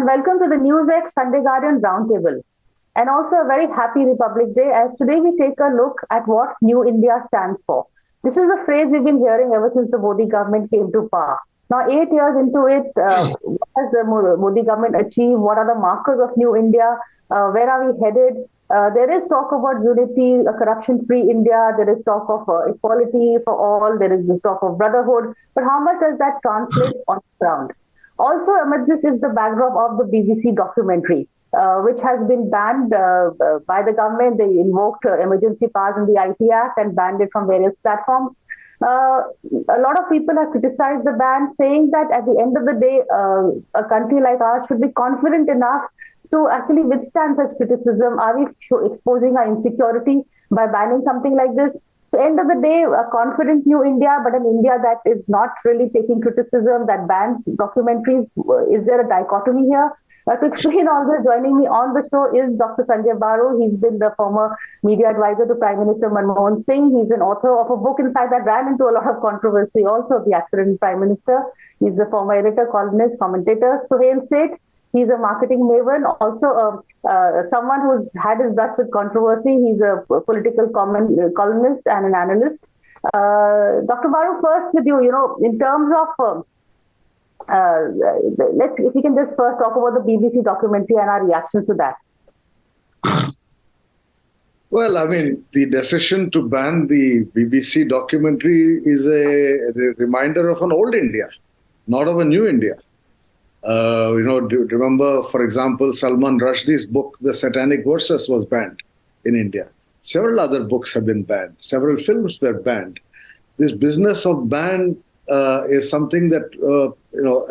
and welcome to the NewsX Sunday Guardian Roundtable. And also a very happy Republic Day, as today we take a look at what New India stands for. This is a phrase we've been hearing ever since the Modi government came to power. Now, 8 years into it, what has the Modi government achieved? What are the markers of New India? Where are we headed? There is talk about unity, a corruption-free India. There is talk of equality for all. There is talk of brotherhood. But how much does that translate on the ground? Also, amid this is the backdrop of the BBC documentary, which has been banned by the government. They invoked emergency powers in the IT Act and banned it from various platforms. A lot of people have criticized the ban, saying that at the end of the day, a country like ours should be confident enough to actually withstand such criticism. Are we exposing our insecurity by banning something like this? So, end of the day, a confident New India, but an India that is not really taking criticism, that bans documentaries. Is there a dichotomy here? To explain all this, joining me on the show is Dr. Sanjay Baru. He's been the former media advisor to Prime Minister Manmohan Singh. He's an author of a book, in fact, that ran into a lot of controversy, also The Accident Prime Minister. He's the former editor, columnist, commentator. Suhail Seth, he's a marketing maven, also someone who's had his brush with controversy. He's a political columnist and an analyst. Dr. Baru, first with you, in terms of if we can just first talk about the BBC documentary and our reactions to that. Well, I mean, the decision to ban the BBC documentary is a reminder of an old India, not of a new India. Remember, for example, Salman Rushdie's book, The Satanic Verses, was banned in India. Several other books have been banned. Several films were banned. This business of ban is something that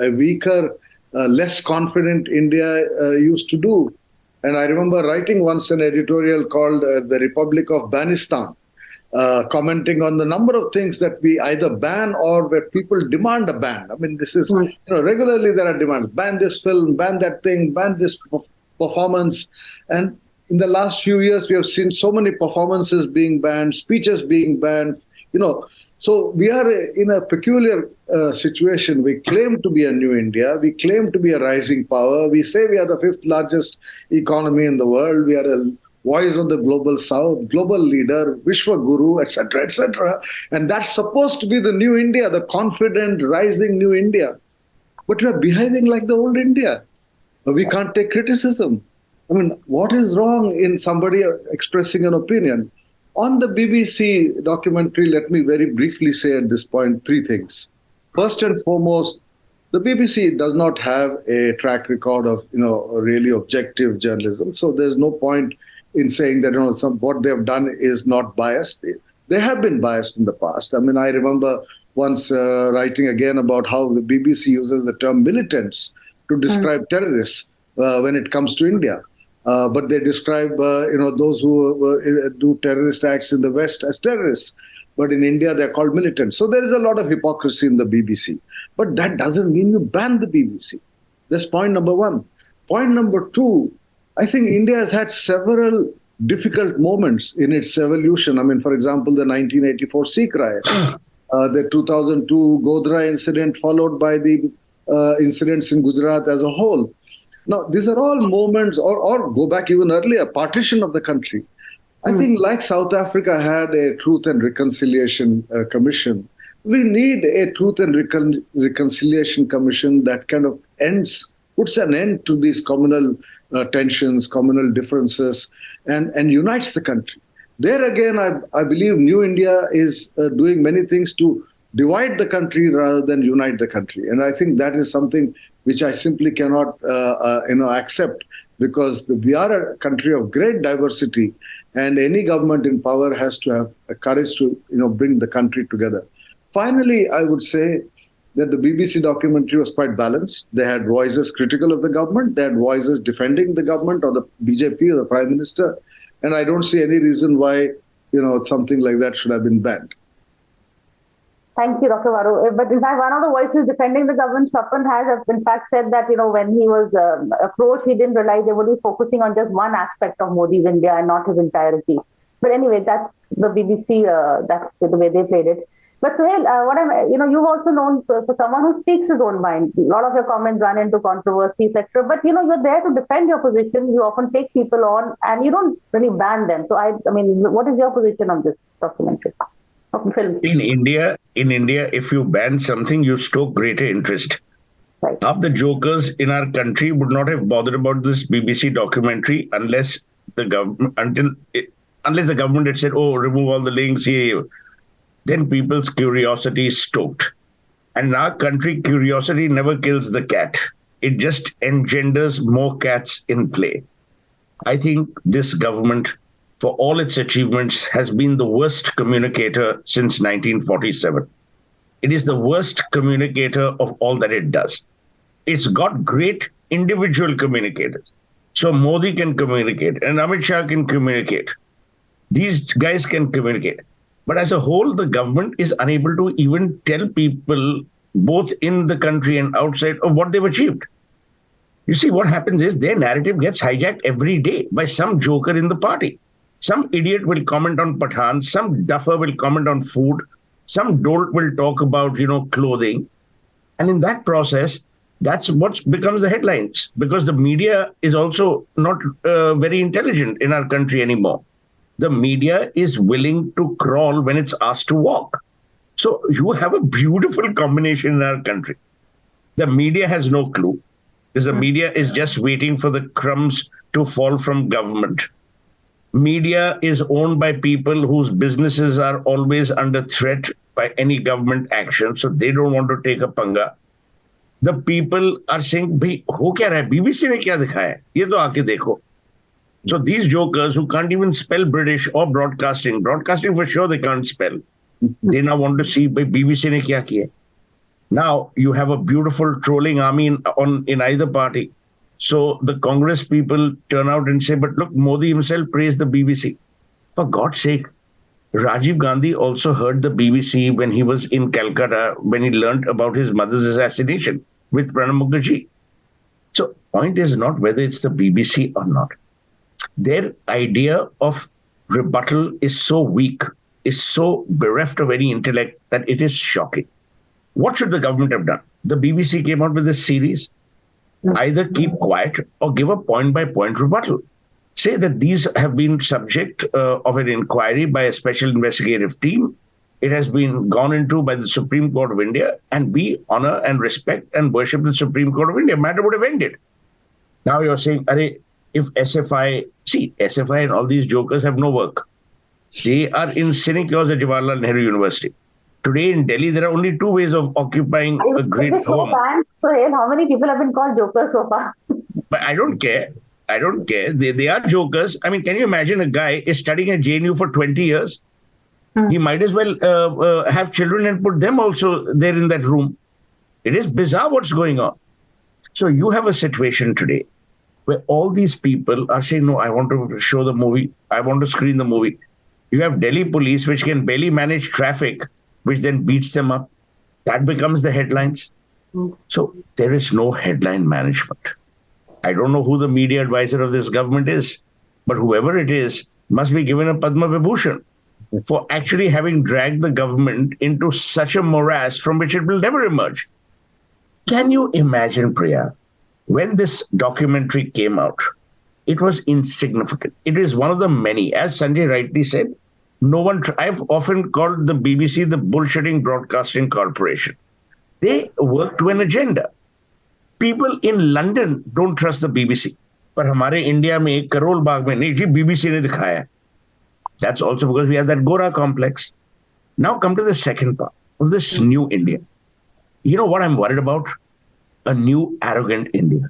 a weaker, less confident India used to do. And I remember writing once an editorial called The Republic of Banistan, commenting on the number of things that we either ban or where people demand a ban. I mean, this is, regularly there are demands. Ban this film, ban that thing, ban this performance. And in the last few years, we have seen so many performances being banned, speeches being banned, So we are in a peculiar situation. We claim to be a new India. We claim to be a rising power. We say we are the fifth largest economy in the world. We are a voice of the global south, global leader, Vishwa Guru, etc., etc. And that's supposed to be the new India, the confident, rising new India. But we are behaving like the old India. We can't take criticism. I mean, what is wrong in somebody expressing an opinion? On the BBC documentary, let me very briefly say at this point three things. First and foremost, the BBC does not have a track record of, really objective journalism. So there's no point in saying that, what they have done is not biased. They have been biased in the past. I mean, I remember once writing again about how the BBC uses the term militants to describe terrorists when it comes to India. But they describe, those who do terrorist acts in the West as terrorists. But in India, they're called militants. So there is a lot of hypocrisy in the BBC. But that doesn't mean you ban the BBC. That's point number one. Point number two, I think India has had several difficult moments in its evolution. I mean, for example, the 1984 Sikh riot, the 2002 Godhra incident, followed by the incidents in Gujarat as a whole. Now, these are all moments, or go back even earlier, partition of the country. I think like South Africa had a Truth and Reconciliation Commission, we need a Truth and Reconciliation Commission that kind of puts an end to these communal tensions, communal differences, and unites the country. There again, I believe New India is doing many things to divide the country rather than unite the country. And I think that is something which I simply cannot accept, because we are a country of great diversity, and any government in power has to have a courage to bring the country together. Finally, I would say that the BBC documentary was quite balanced. They had voices critical of the government, they had voices defending the government or the BJP or the Prime Minister, and I don't see any reason why something like that should have been banned. Thank you, Dr. Baru. But in fact, one of the voices defending the government, Swapan, has in fact said that, when he was approached, he didn't realize they would be focusing on just one aspect of Modi's India and not his entirety. But anyway, that's the BBC, that's the way they played it. But Suhail, you've also known for someone who speaks his own mind. A lot of your comments run into controversy, etc. But you're there to defend your position. You often take people on, and you don't really ban them. So I mean, what is your position on this documentary, film? In India, if you ban something, you stoke greater interest. Right. Half the jokers in our country would not have bothered about this BBC documentary unless the government had said, "Oh, remove all the links here." Then people's curiosity is stoked. And in our country, curiosity never kills the cat. It just engenders more cats in play. I think this government, for all its achievements, has been the worst communicator since 1947. It is the worst communicator of all that it does. It's got great individual communicators. So Modi can communicate and Amit Shah can communicate. These guys can communicate. But as a whole, the government is unable to even tell people, both in the country and outside, of what they've achieved. You see, what happens is their narrative gets hijacked every day by some joker in the party. Some idiot will comment on Pathan, some duffer will comment on food, some dolt will talk about, clothing. And in that process, that's what becomes the headlines, because the media is also not very intelligent in our country anymore. The media is willing to crawl when it's asked to walk. So you have a beautiful combination in our country. The media has no clue, because the media is just waiting for the crumbs to fall from government. Media is owned by people whose businesses are always under threat by any government action, so they don't want to take a panga. The people are saying, "Bhai, ho kya raha hai? BBC ne kya dikhaya hai? Ye to aake dekho." So these jokers who can't even spell British or broadcasting for sure they can't spell. They now want to see, "Bhai, BBC ne kya kiya?" Now you have a beautiful trolling army in either party. So the Congress people turn out and say, "But look, Modi himself praised the BBC." For God's sake, Rajiv Gandhi also heard the BBC when he was in Calcutta, when he learned about his mother's assassination with Pranab Mukherjee. So point is not whether it's the BBC or not. Their idea of rebuttal is so weak, is so bereft of any intellect that it is shocking. What should the government have done? The BBC came out with this series. Either keep quiet or give a point-by-point rebuttal. Say that these have been subject of an inquiry by a special investigative team. It has been gone into by the Supreme Court of India, and we honor and respect and worship the Supreme Court of India. Matter would have ended. Now you're saying, if SFI and all these jokers have no work. They are in sinecures at Jawaharlal Nehru University. Today in Delhi, there are only two ways of occupying a great home. So, how many people have been called jokers so far? But I don't care. They are jokers. I mean, can you imagine a guy is studying at JNU for 20 years? He might as well have children and put them also there in that room. It is bizarre what's going on. So you have a situation today where all these people are saying, "No, I want to show the movie. I want to screen the movie." You have Delhi police, which can barely manage traffic, which then beats them up. That becomes the headlines. So there is no headline management. I don't know who the media advisor of this government is, but whoever it is must be given a Padma Vibhushan for actually having dragged the government into such a morass from which it will never emerge. Can you imagine, Priya, when this documentary came out, it was insignificant. It is one of the many, as Sanjay rightly said, I've often called the BBC the bullshitting broadcasting corporation. They work to an agenda. People in London don't trust the BBC. But हमारे India में करोल बाग में नहीं जी BBC ने दिखाया. That's also because we have that Gora complex. Now come to the second part of this new India. You know what I'm worried about? A new arrogant India.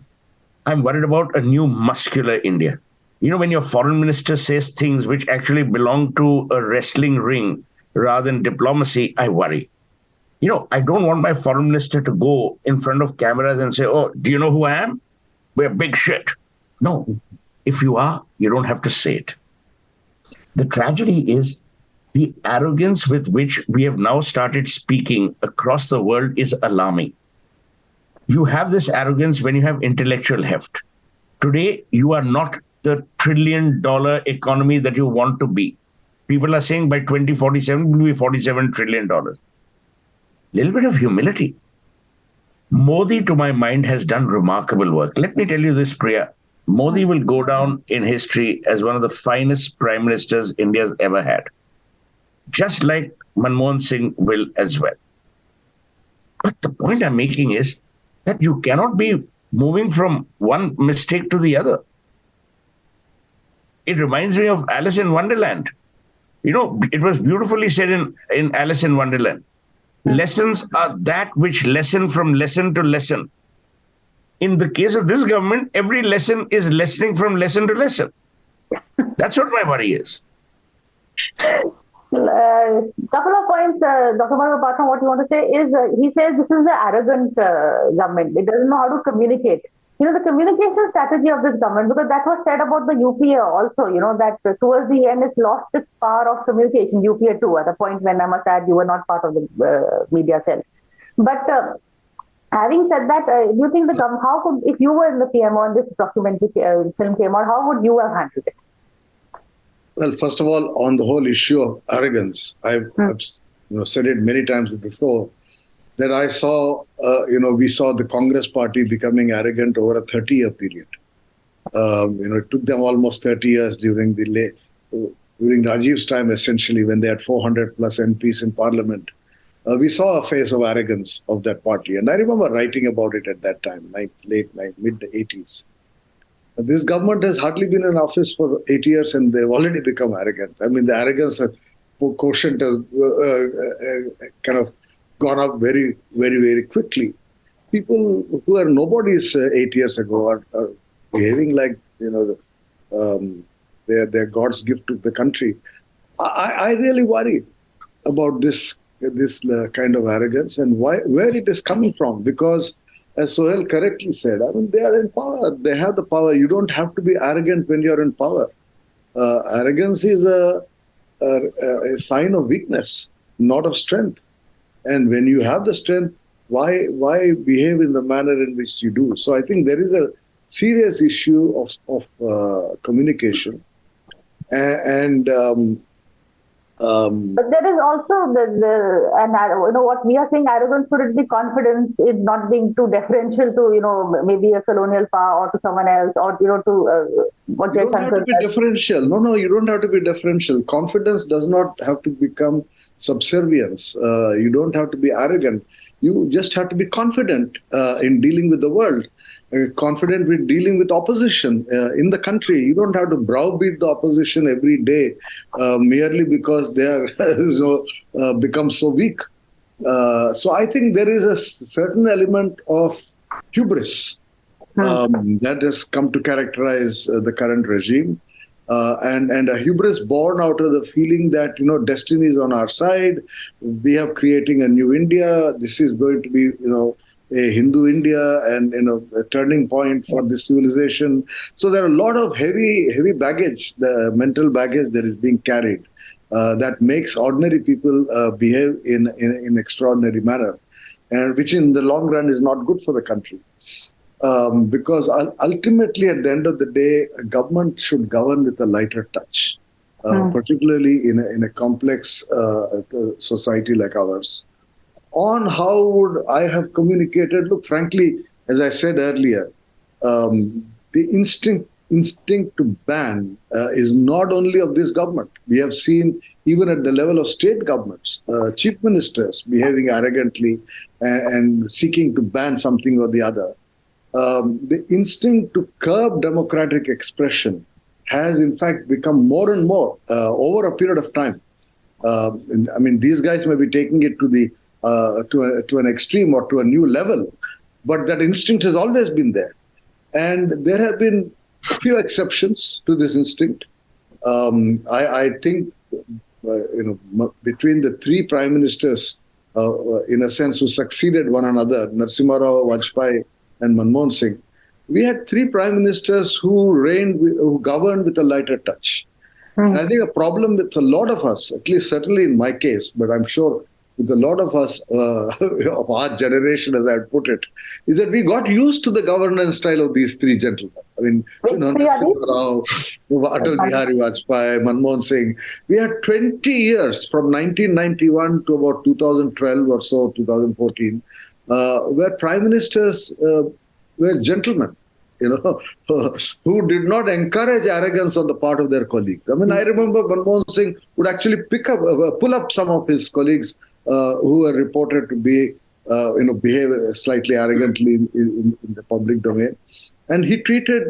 I'm worried about a new muscular India. You know, when your foreign minister says things which actually belong to a wrestling ring rather than diplomacy, I worry. You know, I don't want my foreign minister to go in front of cameras and say, "Oh, do you know who I am? We're big shit." No, if you are, you don't have to say it. The tragedy is the arrogance with which we have now started speaking across the world is alarming. You have this arrogance when you have intellectual heft. Today, you are not the $1 trillion economy that you want to be. People are saying by 2047, it will be $47 trillion. little bit of humility. Modi, to my mind, has done remarkable work. Let me tell you this, Priya. Modi will go down in history as one of the finest prime ministers India's ever had, just like Manmohan Singh will as well. But the point I'm making is that you cannot be moving from one mistake to the other. It reminds me of Alice in Wonderland. It was beautifully said in Alice in Wonderland. Lessons are that which lessen from lesson to lesson. In the case of this government, every lesson is lessening from lesson to lesson. That's what my worry is. Couple of points, Dr. Madhav, apart from what you want to say, is he says this is the arrogant government. It doesn't know how to communicate. The communication strategy of this government, because that was said about the UPA also, that towards the end it's lost its power of communication, UPA too, at a point when I must add you were not part of the media cell. But having said that, do you think how could, if you were in the PMO and this documentary film came out, how would you have handled it? Well, first of all, on the whole issue of arrogance, I've said it many times before, that I saw, we saw the Congress party becoming arrogant over a 30-year period. It took them almost 30 years during Rajiv's time, essentially, when they had 400 plus MPs in parliament. We saw a phase of arrogance of that party. And I remember writing about it at that time, mid-80s. This government has hardly been in office for 8 years and they've already become arrogant. I mean, the arrogance quotient has kind of gone up very, very, very quickly. People who are nobodies 8 years ago are behaving like, they're God's gift to the country. I really worry about this kind of arrogance and where it is coming from. Because, as Sohail correctly said, I mean, they are in power. They have the power. You don't have to be arrogant when you're in power. Arrogance is a sign of weakness, not of strength. And when you have the strength, why behave in the manner in which you do? So I think there is a serious issue of communication. But there is also what we are saying, arrogance. Could it be confidence in not being too deferential to maybe a colonial power or to someone else, or to what you don't have to be deferential. No, you don't have to be deferential. Confidence does not have to become subservience. You don't have to be arrogant. You just have to be confident in dealing with the world. Confident with dealing with opposition in the country. You don't have to browbeat the opposition every day merely because they are become so weak. So I think there is a certain element of hubris that has come to characterize the current regime, and a hubris born out of the feeling that destiny is on our side. We are creating a new India. This is going to be a Hindu India and a turning point for this civilization. So there are a lot of heavy baggage, the mental baggage that is being carried that makes ordinary people behave in extraordinary manner, and which in the long run is not good for the country. Because ultimately, at the end of the day, a government should govern with a lighter touch, particularly in a complex society like ours. On how would I have communicated? Look, frankly, as I said earlier, the instinct to ban is not only of this government. We have seen even at the level of state governments, chief ministers behaving arrogantly and seeking to ban something or the other. The instinct to curb democratic expression has in fact become more and more over a period of time. I mean, these guys may be taking it to an extreme or to a new level, but that instinct has always been there. And there have been a few exceptions to this instinct. I think, between the three prime ministers, in a sense, who succeeded one another, Narasimha Rao, Vajpayee, and Manmohan Singh, we had three prime ministers who governed with a lighter touch. And I think a problem with a lot of us, at least certainly in my case, but I'm sure with a lot of us of our generation, as I would put it, is that we got used to the governance style of these three gentlemen. I mean, Narasimha Rao, Atal Bihari Vajpayee, Manmohan Singh. We had 20 years from 1991 to about 2012 or so, 2014, where prime ministers were gentlemen, who did not encourage arrogance on the part of their colleagues. I mean, I remember Manmohan Singh would actually pull up some of his colleagues who were reported to be, behave slightly arrogantly in the public domain. And he treated,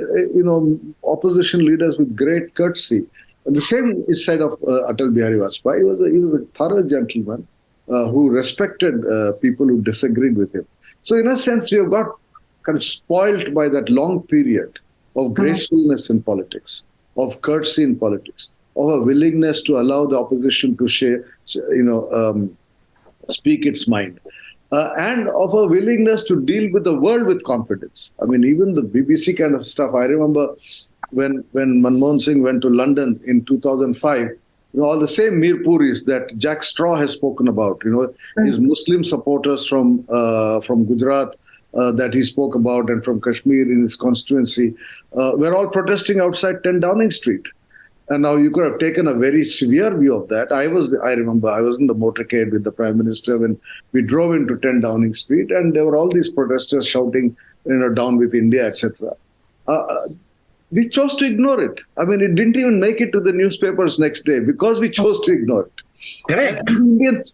opposition leaders with great courtesy. And the same is said of Atal Bihari Vajpayee. He was a thorough gentleman who respected people who disagreed with him. So in a sense, we have got kind of spoiled by that long period of gracefulness in politics, of courtesy in politics, of a willingness to allow the opposition to speak its mind. And of a willingness to deal with the world with confidence. I mean, even the BBC kind of stuff. I remember when Manmohan Singh went to London in 2005, all the same Mirpuris that Jack Straw has spoken about, his Muslim supporters from Gujarat that he spoke about and from Kashmir in his constituency, were all protesting outside 10 Downing Street. And now you could have taken a very severe view of that. I remember I was in the motorcade with the Prime Minister when we drove into 10 Downing Street, and there were all these protesters shouting, down with India, etc. We chose to ignore it. I mean, it didn't even make it to the newspapers next day because we chose to ignore it. Correct.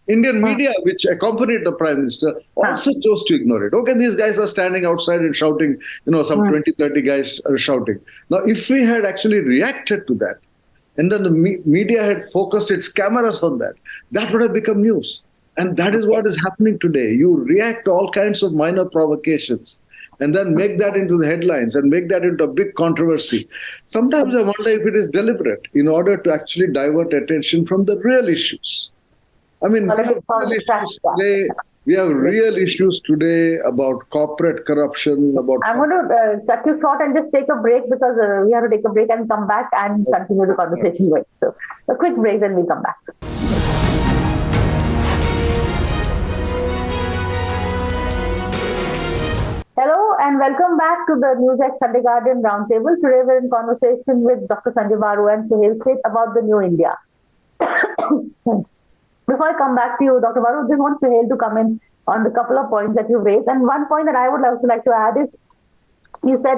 Indian media, which accompanied the Prime Minister, also chose to ignore it. Okay, these guys are standing outside and shouting, some 20, 30 guys are shouting. Now, if we had actually reacted to that, and then the media had focused its cameras on that, that would have become news. And that is what is happening today. You react to all kinds of minor provocations and then make that into the headlines and make that into a big controversy. Sometimes I wonder if it is deliberate in order to actually divert attention from the real issues. I mean, we have real issues today about corporate corruption, about... I'm going to cut you short and just take a break because we have to take a break and come back and continue the conversation with. So a quick break, then we come back. Hello and welcome back to the NewsX Sunday Guardian Roundtable. Today we're in conversation with Dr. Sanjay Baru and Suhail Seth about the New India. Before I come back to you, Dr. Baru, I just want Suhail to come in on the couple of points that you've raised. And one point that I would also like to add is, you said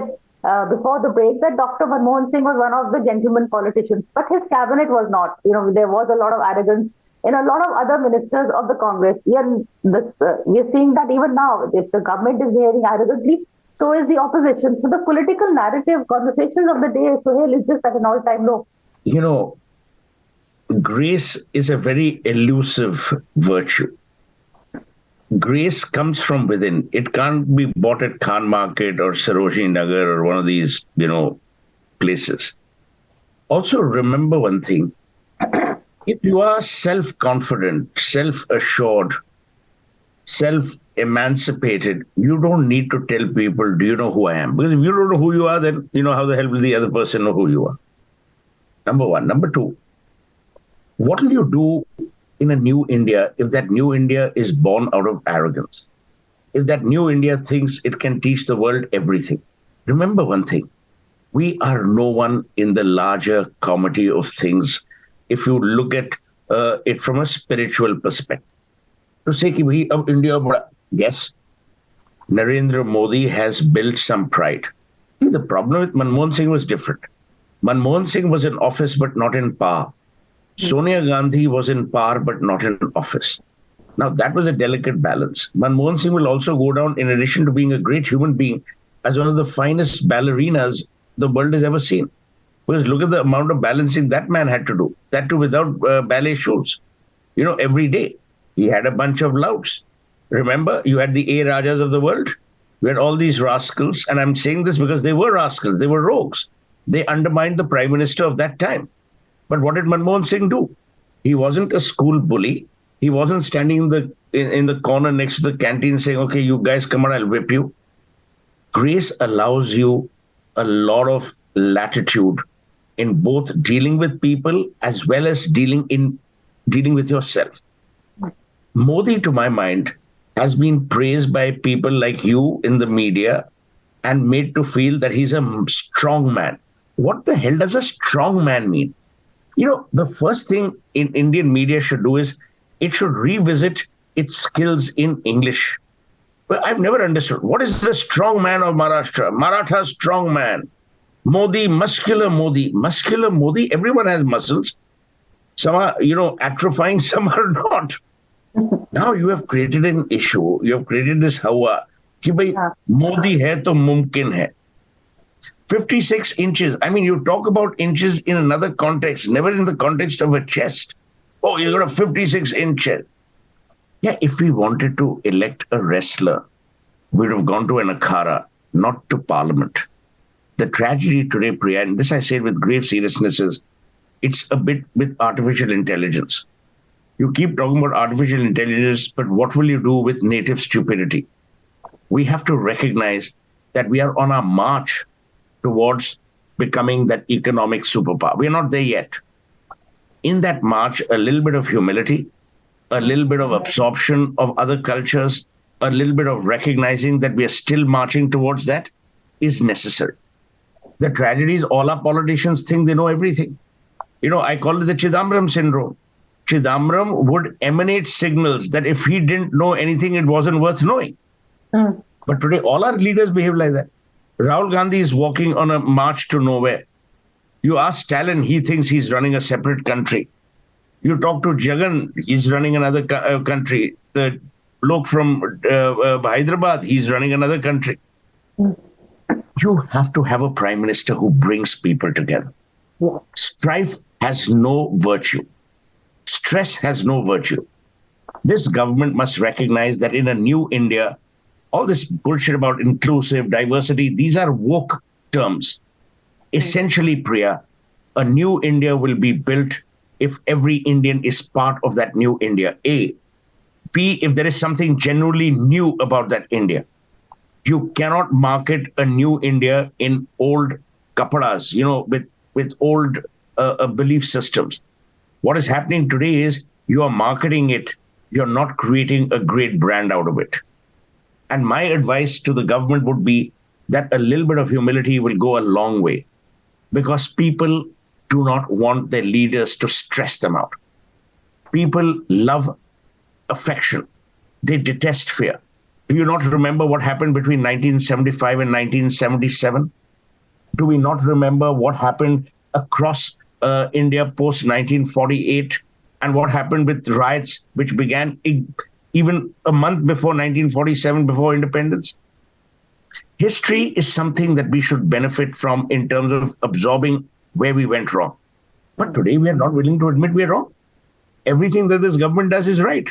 before the break that Dr. Manmohan Singh was one of the gentleman politicians, but his cabinet was not. There was a lot of arrogance in a lot of other ministers of the Congress. We're seeing that even now, if the government is behaving arrogantly, so is the opposition. So the political narrative conversations of the day, Suhail, is just at an all-time low. Grace is a very elusive virtue. Grace comes from within. It can't be bought at Khan Market or Sarojini Nagar or one of these, places. Also, remember one thing. If you are self-confident, self-assured, self-emancipated, you don't need to tell people, do you know who I am? Because if you don't know who you are, then, how the hell will the other person know who you are? Number one. Number two, what will you do in a new India if that new India is born out of arrogance? If that new India thinks it can teach the world everything? Remember one thing. We are no one in the larger comedy of things if you look at it from a spiritual perspective. To say that we of India, yes, Narendra Modi has built some pride. The problem with Manmohan Singh was different. Manmohan Singh was in office but not in power. Sonia Gandhi was in power but not in office. Now, that was a delicate balance. Manmohan Singh will also go down, in addition to being a great human being, as one of the finest ballerinas the world has ever seen. Because look at the amount of balancing that man had to do. That too without ballet shoes. Every day. He had a bunch of louts. Remember, you had the A Rajas of the world. You had all these rascals. And I'm saying this because they were rascals. They were rogues. They undermined the prime minister of that time. But what did Manmohan Singh do? He wasn't a school bully. He wasn't standing in the corner next to the canteen saying, okay, you guys come on, I'll whip you. Grace allows you a lot of latitude in both dealing with people as well as dealing with yourself. Modi, to my mind, has been praised by people like you in the media and made to feel that he's a strong man. What the hell does a strong man mean? The first thing in Indian media should do is it should revisit its skills in English. Well, I've never understood. What is the strong man of Maharashtra? Maratha strong man. Modi, muscular Modi. Muscular Modi, everyone has muscles. Some are, atrophying, some are not. Now you have created an issue. You have created this hawa. Ki bhai, Modi hai to mumkin hai. 56 inches. I mean, you talk about inches in another context, never in the context of a chest. Oh, you got a 56-inch chest. Yeah, if we wanted to elect a wrestler, we would have gone to an akhara, not to parliament. The tragedy today, Priya, and this I say with grave seriousness, is it's a bit with artificial intelligence. You keep talking about artificial intelligence, but what will you do with native stupidity? We have to recognize that we are on our march towards becoming that economic superpower. We are not there yet. In that march, a little bit of humility, a little bit of absorption of other cultures, a little bit of recognizing that we are still marching towards that is necessary. The tragedy is all our politicians think they know everything. I call it the Chidambaram syndrome. Chidambaram would emanate signals that if he didn't know anything, it wasn't worth knowing. But today, all our leaders behave like that. Rahul Gandhi is walking on a march to nowhere. You ask Stalin, he thinks he's running a separate country. You talk to Jagan, he's running another country. The bloke from Hyderabad, he's running another country. You have to have a prime minister who brings people together. Strife has no virtue. Stress has no virtue. This government must recognize that in a new India, all this bullshit about inclusive, diversity, these are woke terms. Essentially, Priya, a new India will be built if every Indian is part of that new India. A. B, if there is something genuinely new about that India. You cannot market a new India in old kapadas, with old belief systems. What is happening today is you are marketing it. You're not creating a great brand out of it. And my advice to the government would be that a little bit of humility will go a long way, because people do not want their leaders to stress them out. People love affection. They detest fear. Do you not remember what happened between 1975 and 1977? Do we not remember what happened across India post 1948 and what happened with riots which began even a month before 1947, before independence? History is something that we should benefit from in terms of absorbing where we went wrong. But today we are not willing to admit we are wrong. Everything that this government does is right.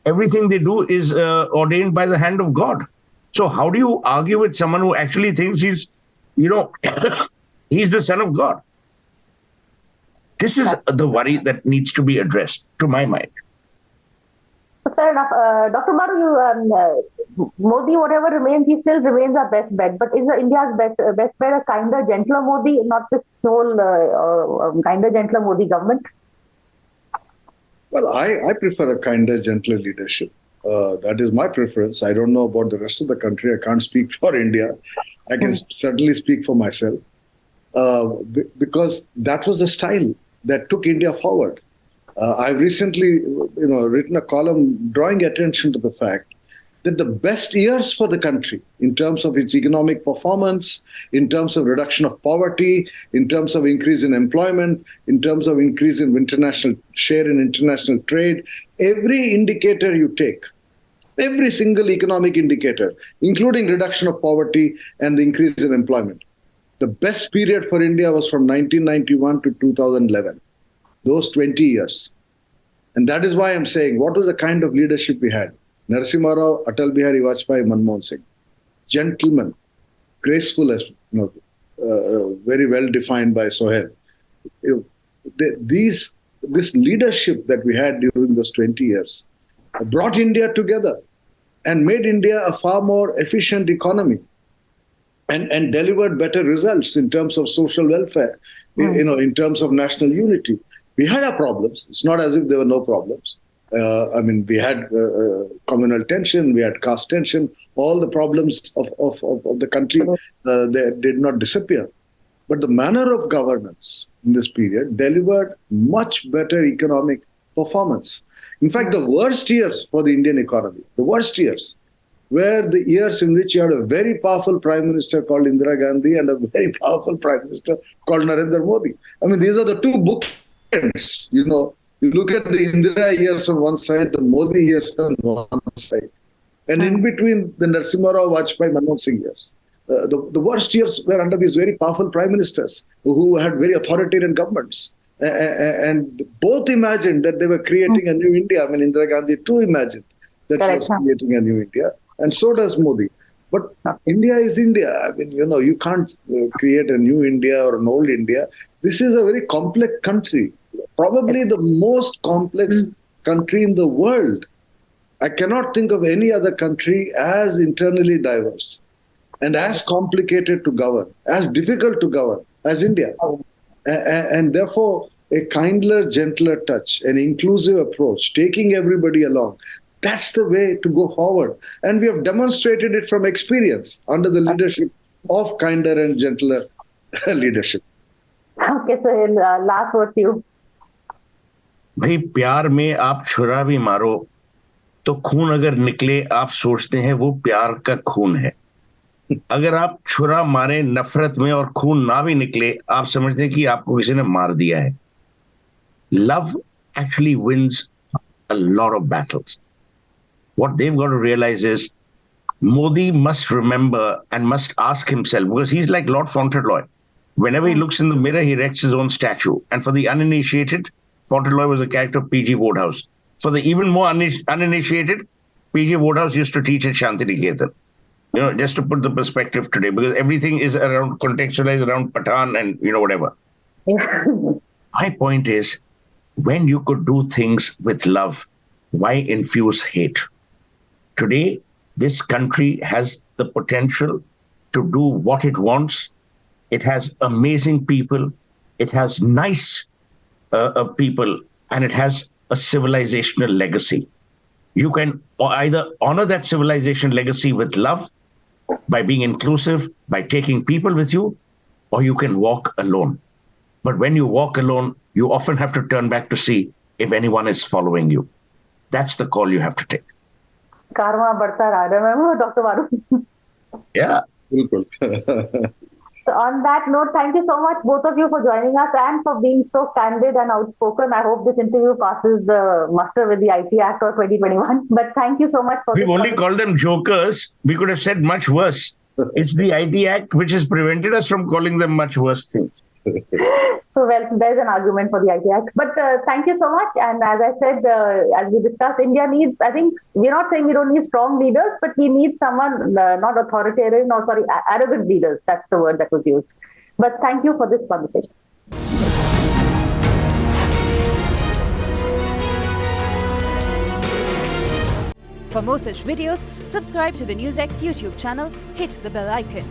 Everything they do is ordained by the hand of God. So how do you argue with someone who actually thinks he's, he's the son of God? This is the worry that needs to be addressed, to my mind. Fair enough. Dr. Maru, Modi, whatever remains, he still remains our best bet. But is India's best bet a kinder, gentler Modi, not this whole kinder, gentler Modi government? Well, I prefer a kinder, gentler leadership. That is my preference. I don't know about the rest of the country. I can't speak for India. I can certainly speak for myself. Because that was the style that took India forward. I've recently, written a column drawing attention to the fact that the best years for the country in terms of its economic performance, in terms of reduction of poverty, in terms of increase in employment, in terms of increase in international share in international trade, every indicator you take, every single economic indicator, including reduction of poverty and the increase in employment. The best period for India was from 1991 to 2011, those 20 years. And that is why I'm saying, what was the kind of leadership we had? Narasimha Rao, Atal Bihari Vajpayee, Manmohan Singh. Gentlemen, graceful, as very well defined by Sohail. This leadership that we had during those 20 years brought India together and made India a far more efficient economy and delivered better results in terms of social welfare, in terms of national unity. We had our problems. It's not as if there were no problems. We had communal tension, we had caste tension, all the problems of the country they did not disappear. But the manner of governance in this period delivered much better economic performance. In fact, the worst years for the Indian economy, the worst years, were the years in which you had a very powerful prime minister called Indira Gandhi and a very powerful prime minister called Narendra Modi. These are the two bookends. You look at the Indira years on one side, the Modi years on one side. And in between, the Narasimha Rao, Vajpayee, Manmohan Singh years. The worst years were under these very powerful prime ministers who had very authoritarian governments. And both imagined that they were creating a new India. Indira Gandhi too imagined that she was creating a new India. And so does Modi. But India is India. You can't create a new India or an old India. This is a very complex country. Probably the most complex country in the world. I cannot think of any other country as internally diverse and as complicated to govern, as difficult to govern as India. And therefore, a kindler, gentler touch, an inclusive approach, taking everybody along, that's the way to go forward. And we have demonstrated it from experience under the leadership of kinder and gentler leadership. Okay, so last word to you. भाई प्यार में आप छुरा भी मारो तो खून अगर निकले आप सोचते हैं वो प्यार का खून है. अगर आप छुरा मारे नफरत में और खून ना भी निकले आप समझते हैं कि आपको किसी ने मार दिया है. Love actually wins a lot of battles. What they've got to realize is Modi must remember and must ask himself, because he's like Lord Fauntleroy. Whenever he looks in the mirror, he erects his own statue. And for the uninitiated, Fauntleroy was a character of P.G. Wodehouse. For the even more uninitiated, P.G. Wodehouse used to teach at Shantiniketan. Just to put the perspective today, because everything is around contextualized around Pathan and whatever. My point is, when you could do things with love, why infuse hate? Today, this country has the potential to do what it wants. It has amazing people. It has nice people, and it has a civilizational legacy. You can either honor that civilization legacy with love, by being inclusive, by taking people with you, or you can walk alone. But when you walk alone, you often have to turn back to see if anyone is following you. That's the call you have to take. Karma बढ़ता रहा है, Dr. Varun. Yeah. So on that note, thank you so much, both of you, for joining us and for being so candid and outspoken. I hope this interview passes the muster with the IT Act of 2021. But thank you so much for We've only called them jokers. We could have said much worse. It's the IT Act which has prevented us from calling them much worse things. So, well, there's an argument for the IT Act. But thank you so much. And as I said, as we discussed, India needs, I think, we're not saying we don't need strong leaders, but we need someone, not authoritarian, or arrogant leaders. That's the word that was used. But thank you for this conversation. For more such videos, subscribe to the NewsX YouTube channel, hit the bell icon.